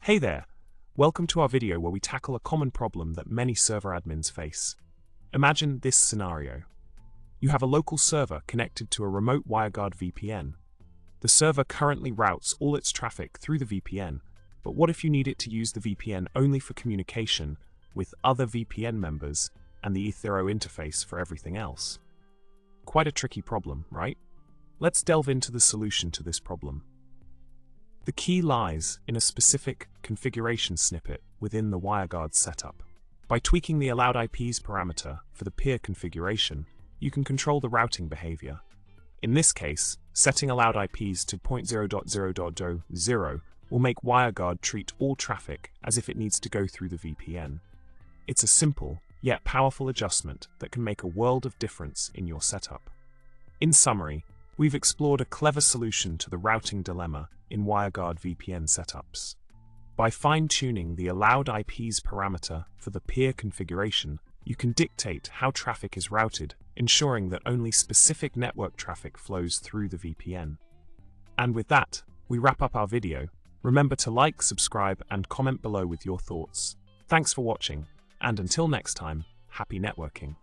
Hey there! Welcome to our video where we tackle a common problem that many server admins face. Imagine this scenario. You have a local server connected to a remote WireGuard VPN. The server currently routes all its traffic through the VPN, but what if you need it to use the VPN only for communication with other VPN members and the Ethero interface for everything else? Quite a tricky problem, right? Let's delve into the solution to this problem. The key lies in a specific configuration snippet within the WireGuard setup. By tweaking the AllowedIPs parameter for the peer configuration, you can control the routing behavior. In this case, setting AllowedIPs to 0.0.0.0 will make WireGuard treat all traffic as if it needs to go through the VPN. It's a simple, yet powerful adjustment that can make a world of difference in your setup. In summary, we've explored a clever solution to the routing dilemma in WireGuard VPN setups. By fine-tuning the AllowedIPs parameter for the peer configuration, you can dictate how traffic is routed, ensuring that only specific network traffic flows through the VPN. And with that, we wrap up our video. Remember to like, subscribe, and comment below with your thoughts. Thanks for watching, and until next time, happy networking.